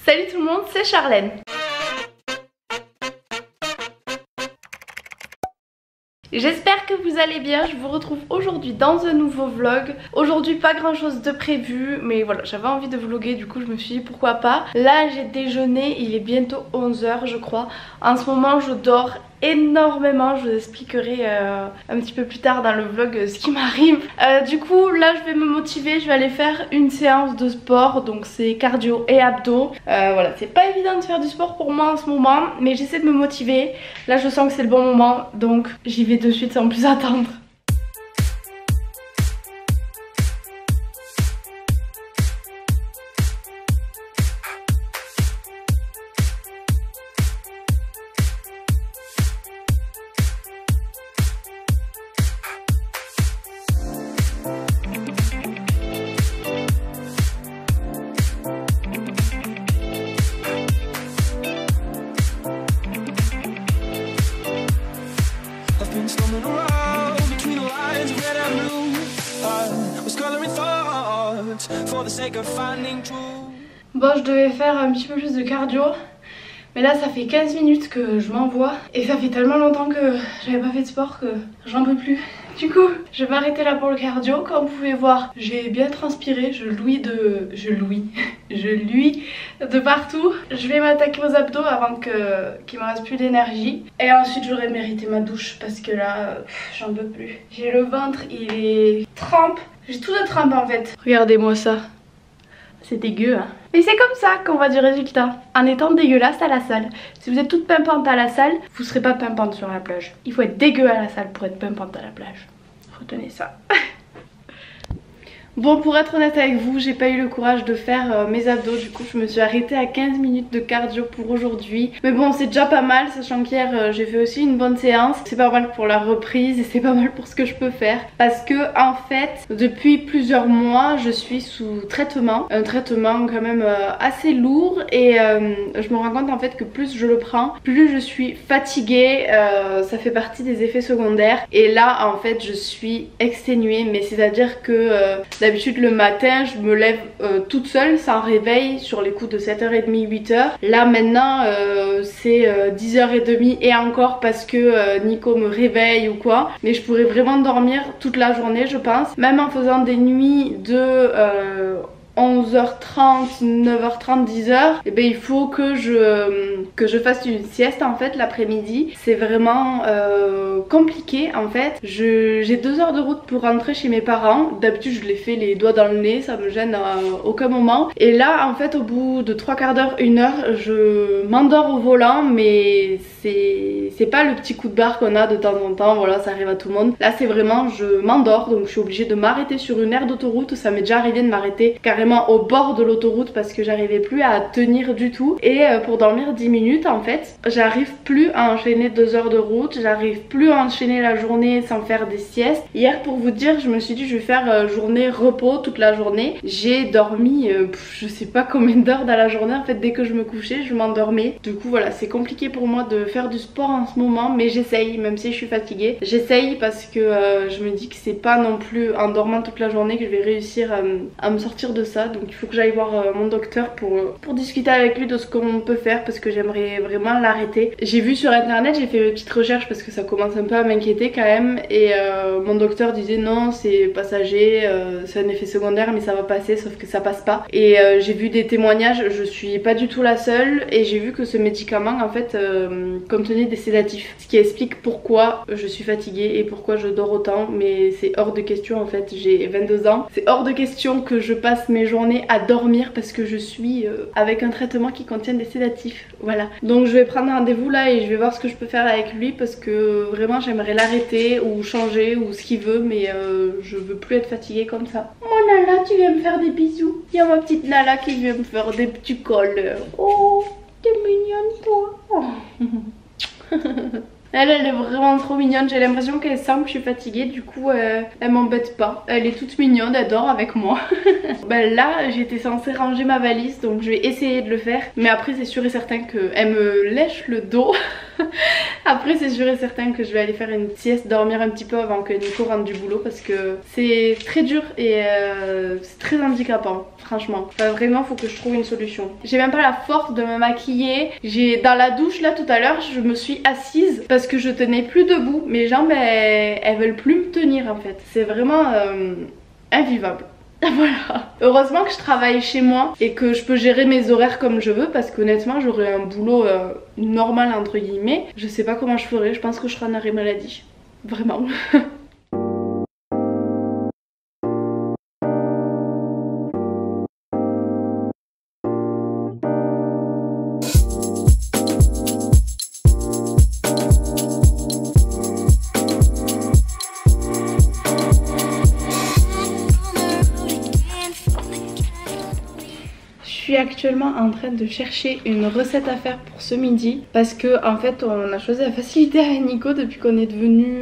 Salut tout le monde, c'est Charlène. J'espère que vous allez bien, je vous retrouve aujourd'hui dans un nouveau vlog. Aujourd'hui pas grand chose de prévu, mais voilà, j'avais envie de vlogger, du coup je me suis dit pourquoi pas. Là j'ai déjeuné, il est bientôt 11 h je crois. En ce moment je dors énormément, je vous expliquerai un petit peu plus tard dans le vlog ce qui m'arrive. Du coup là je vais me motiver, je vais aller faire une séance de sport, donc c'est cardio et abdos. Voilà, c'est pas évident de faire du sport pour moi en ce moment, mais j'essaie de me motiver. Là je sens que c'est le bon moment, donc j'y vais de suite sans plus attendre. Bon, je devais faire un petit peu plus de cardio, mais là ça fait 15 minutes que je m'envoie et ça fait tellement longtemps que j'avais pas fait de sport que j'en peux plus. Du coup je vais m'arrêter là pour le cardio. Comme vous pouvez voir, j'ai bien transpiré, je luis de partout. Je vais m'attaquer aux abdos avant qu'il me reste plus d'énergie, et ensuite j'aurais mérité ma douche parce que là j'en peux plus. J'ai le ventre, il est trempe, j'ai tout de trempe en fait. Regardez-moi ça. C'est dégueu hein. Mais c'est comme ça qu'on voit du résultat, en étant dégueulasse à la salle. Si vous êtes toute pimpante à la salle, vous serez pas pimpante sur la plage. Il faut être dégueu à la salle pour être pimpante à la plage. Retenez ça. Bon, pour être honnête avec vous, j'ai pas eu le courage de faire mes abdos, du coup je me suis arrêtée à 15 minutes de cardio pour aujourd'hui. Mais bon, c'est déjà pas mal, sachant qu'hier j'ai fait aussi une bonne séance. C'est pas mal pour la reprise et c'est pas mal pour ce que je peux faire. Parce que en fait, depuis plusieurs mois, je suis sous traitement. Un traitement quand même assez lourd, et je me rends compte en fait que plus je le prends, plus je suis fatiguée. Ça fait partie des effets secondaires. Et là en fait je suis exténuée, mais c'est à dire que... d'habitude le matin je me lève toute seule sans réveil sur les coups de 7h30 8h. Là maintenant c'est 10h30 et encore parce que Nico me réveille ou quoi. Mais je pourrais vraiment dormir toute la journée je pense. Même en faisant des nuits de 11h30, 9h30, 10h, et ben il faut que je fasse une sieste en fait l'après-midi. C'est vraiment compliqué en fait. J'ai 2 heures de route pour rentrer chez mes parents. D'habitude je les fais les doigts dans le nez, ça me gêne à aucun moment. Et là en fait au bout de 3/4 d'heure, 1 heure, je m'endors au volant, mais c'est pas le petit coup de barre qu'on a de temps en temps, voilà, ça arrive à tout le monde. Là c'est vraiment je m'endors, donc je suis obligée de m'arrêter sur une aire d'autoroute. Ça m'est déjà arrivé de m'arrêter carrément au bord de l'autoroute parce que j'arrivais plus à tenir du tout. Et pour dormir 10 minutes en fait, j'arrive plus à enchaîner 2 heures de route, j'arrive plus à enchaîner la journée sans faire des siestes. Hier pour vous dire, je me suis dit je vais faire journée repos toute la journée. J'ai dormi je sais pas combien d'heures dans la journée en fait. Dès que je me couchais je m'endormais. Du coup voilà, c'est compliqué pour moi de faire du sport en ce moment, mais j'essaye, même si je suis fatiguée. J'essaye parce que je me dis que c'est pas non plus en dormant toute la journée que je vais réussir à me sortir de ça. Donc il faut que j'aille voir mon docteur pour discuter avec lui de ce qu'on peut faire, parce que j'aimerais vraiment l'arrêter. J'ai vu sur internet, j'ai fait une petite recherche parce que ça commence un peu à m'inquiéter quand même, et mon docteur disait non c'est passager, c'est un effet secondaire mais ça va passer, sauf que ça passe pas. Et j'ai vu des témoignages, je suis pas du tout la seule, et j'ai vu que ce médicament en fait contenait des sédatifs, ce qui explique pourquoi je suis fatiguée et pourquoi je dors autant. Mais c'est hors de question en fait, j'ai 22 ans, c'est hors de question que je passe mes journée à dormir parce que je suis avec un traitement qui contient des sédatifs. Voilà, donc je vais prendre rendez-vous là et je vais voir ce que je peux faire avec lui, parce que vraiment j'aimerais l'arrêter ou changer ou ce qu'il veut, mais je veux plus être fatiguée comme ça. Oh Nala, tu viens me faire des bisous. Il y a ma petite Nala qui vient me faire des petits colleurs. Oh, t'es mignonne toi. Oh. Elle est vraiment trop mignonne, j'ai l'impression qu'elle sent que je suis fatiguée, du coup elle m'embête pas. Elle est toute mignonne, elle dort avec moi. Ben là j'étais censée ranger ma valise, donc je vais essayer de le faire. Mais après c'est sûr et certain qu'elle me lèche le dos. Après c'est sûr et certain que je vais aller faire une sieste, dormir un petit peu avant que Nico rentre du boulot parce que c'est très dur et c'est très handicapant. Franchement, enfin, vraiment faut que je trouve une solution. J'ai même pas la force de me maquiller. Dans la douche là tout à l'heure je me suis assise parce que je tenais plus debout. Mes jambes elles veulent plus me tenir en fait. C'est vraiment invivable. Voilà. Heureusement que je travaille chez moi et que je peux gérer mes horaires comme je veux parce qu'honnêtement j'aurais un boulot normal entre guillemets. Je sais pas comment je ferais, je pense que je serai en arrêt maladie. Vraiment. Je suis actuellement en train de chercher une recette à faire pour ce midi parce que en fait on a choisi la facilité avec Nico depuis qu'on est devenu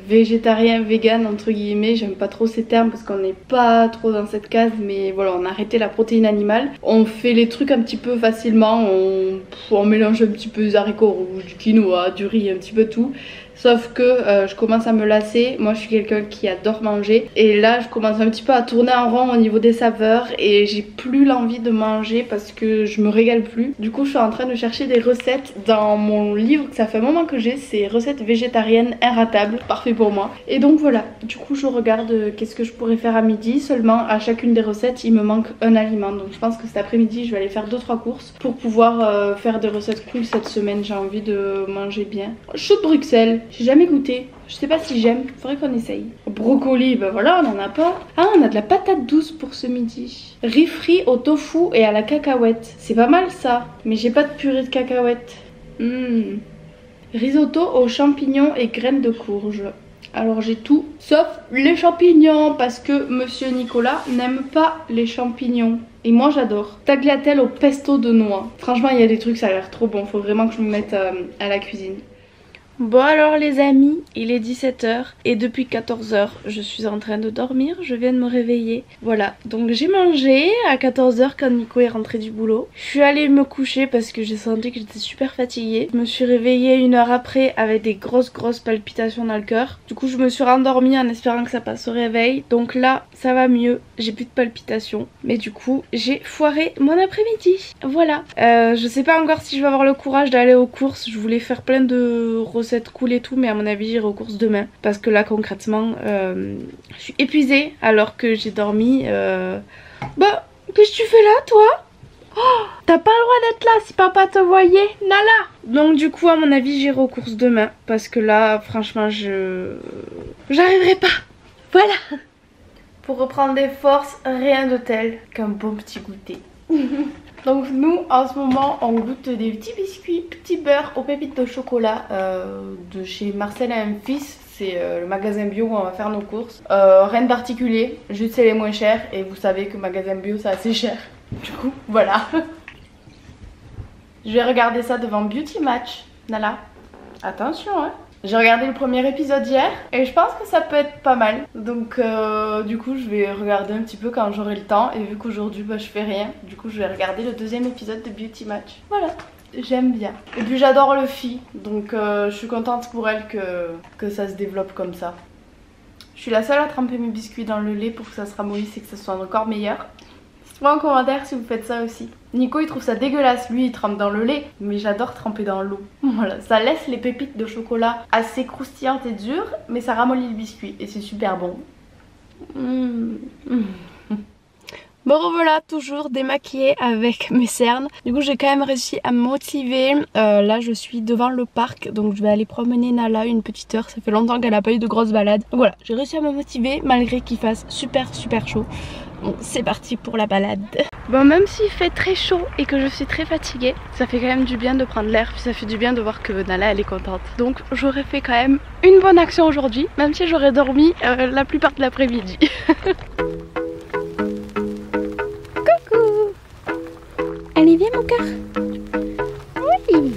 végétarien, vegan entre guillemets. J'aime pas trop ces termes parce qu'on n'est pas trop dans cette case, mais voilà, on a arrêté la protéine animale. On fait les trucs un petit peu facilement, on mélange un petit peu des haricots rouges, du quinoa, du riz, un petit peu tout. Sauf que je commence à me lasser. Moi je suis quelqu'un qui adore manger et là je commence un petit peu à tourner en rond au niveau des saveurs et j'ai plus l'envie de manger parce que je me régale plus. Du coup je suis en train de chercher des recettes dans mon livre que ça fait un moment que j'ai, c'est recettes végétariennes irratables, parfait pour moi. Et donc voilà, du coup je regarde qu'est-ce que je pourrais faire à midi. Seulement à chacune des recettes il me manque un aliment, donc je pense que cet après-midi je vais aller faire 2-3 courses pour pouvoir faire des recettes cool cette semaine. J'ai envie de manger bien. Chou de Bruxelles, j'ai jamais goûté. Je sais pas si j'aime. Faudrait qu'on essaye. Brocoli, ben voilà, on en a pas. Ah, on a de la patate douce pour ce midi. Riz frit au tofu et à la cacahuète. C'est pas mal ça. Mais j'ai pas de purée de cacahuètes. Risotto aux champignons et graines de courge. Alors j'ai tout sauf les champignons parce que monsieur Nicolas n'aime pas les champignons. Et moi j'adore. Tagliatelle au pesto de noix. Franchement il y a des trucs, ça a l'air trop bon. Faut vraiment que je me mette à la cuisine. Bon alors les amis, il est 17 h et depuis 14 h je suis en train de dormir, je viens de me réveiller. Voilà, donc j'ai mangé à 14 h quand Nico est rentré du boulot. Je suis allée me coucher parce que j'ai senti que j'étais super fatiguée. Je me suis réveillée 1 heure après avec des grosses palpitations dans le cœur. Du coup je me suis rendormie en espérant que ça passe au réveil. Donc là ça va mieux, j'ai plus de palpitations. Mais du coup j'ai foiré mon après-midi. Voilà, je sais pas encore si je vais avoir le courage d'aller aux courses. Je voulais faire plein de recettes cool et tout, mais à mon avis j'irai aux courses demain parce que là concrètement je suis épuisée alors que j'ai dormi. Bah qu'est-ce que tu fais là toi? Oh, t'as pas le droit d'être là si papa te voyait, Nala. Donc du coup à mon avis j'irai aux courses demain parce que là franchement j'arriverai pas. Voilà. Pour reprendre des forces, rien de tel qu'un bon petit goûter. Donc nous en ce moment on goûte des petits biscuits, petits beurre aux pépites de chocolat de chez Marcel et un fils. C'est le magasin bio où on va faire nos courses. Rien de particulier, juste c'est les moins chers et vous savez que magasin bio c'est assez cher. Du coup voilà. Je vais regarder ça devant Beauty Match. Nala, attention hein. J'ai regardé le premier épisode hier et je pense que ça peut être pas mal. Donc du coup je vais regarder un petit peu quand j'aurai le temps. Et vu qu'aujourd'hui bah, je fais rien, du coup je vais regarder le deuxième épisode de Beauty Match. Voilà, j'aime bien. Et puis j'adore Luffy, donc je suis contente pour elle que ça se développe comme ça. Je suis la seule à tremper mes biscuits dans le lait pour que ça se ramollisse et que ça soit encore meilleur. Dites-moi en commentaire si vous faites ça aussi. Nico il trouve ça dégueulasse, lui il trempe dans le lait, mais j'adore tremper dans l'eau. Voilà, ça laisse les pépites de chocolat assez croustillantes et dures, mais ça ramollit le biscuit et c'est super bon. Bon revoilà, toujours démaquillée avec mes cernes. Du coup j'ai quand même réussi à me motiver. Là je suis devant le parc, donc je vais aller promener Nala une petite heure. Ça fait longtemps qu'elle a pas eu de grosses balades. Donc voilà, j'ai réussi à me motiver malgré qu'il fasse super chaud. Bon c'est parti pour la balade. Bon même s'il fait très chaud et que je suis très fatiguée, ça fait quand même du bien de prendre l'air. Puis ça fait du bien de voir que Nala elle est contente. Donc j'aurais fait quand même une bonne action aujourd'hui, même si j'aurais dormi la plupart de l'après-midi. Allez, viens mon cœur. Oui.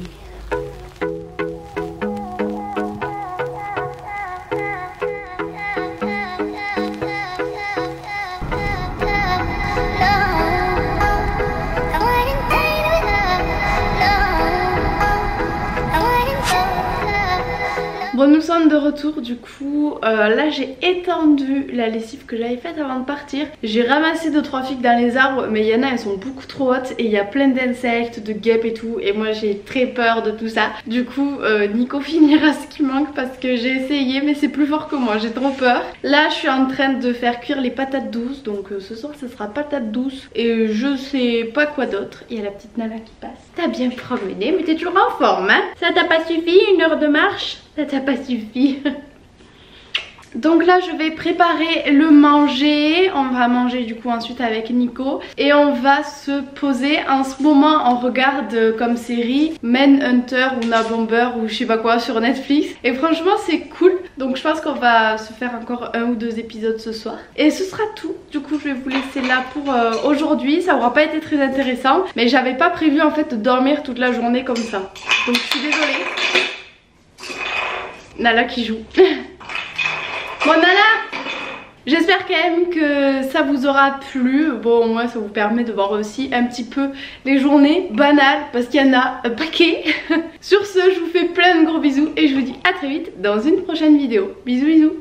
Bon, nous sommes de retour du coup. Là j'ai étendu la lessive que j'avais faite avant de partir. J'ai ramassé 2-3 figues dans les arbres, mais il y en a, elles sont beaucoup trop hautes et il y a plein d'insectes, de guêpes et tout. Et moi j'ai très peur de tout ça. Du coup Nico finira ce qui manque parce que j'ai essayé, mais c'est plus fort que moi, j'ai trop peur. Là je suis en train de faire cuire les patates douces. Donc ce soir ce sera patates douces et je sais pas quoi d'autre. Il y a la petite Nala qui passe. T'as bien promené, mais t'es toujours en forme, hein? Ça t'a pas suffi, 1 heure de marche? Ça t'a pas suffi. Donc là je vais préparer le manger. On va manger du coup ensuite avec Nico. Et on va se poser. En ce moment on regarde comme série Manhunter ou Na Bomber ou je sais pas quoi sur Netflix. Et franchement c'est cool. Donc je pense qu'on va se faire encore 1 ou 2 épisodes ce soir. Et ce sera tout. Du coup je vais vous laisser là pour aujourd'hui. Ça aura pas été très intéressant. Mais j'avais pas prévu en fait de dormir toute la journée comme ça. Donc je suis désolée. Nala qui joue. Bon Nala, j'espère quand même que ça vous aura plu. Bon au moins ça vous permet de voir aussi un petit peu les journées banales parce qu'il y en a un paquet. Sur ce je vous fais plein de gros bisous et je vous dis à très vite dans une prochaine vidéo. Bisous bisous.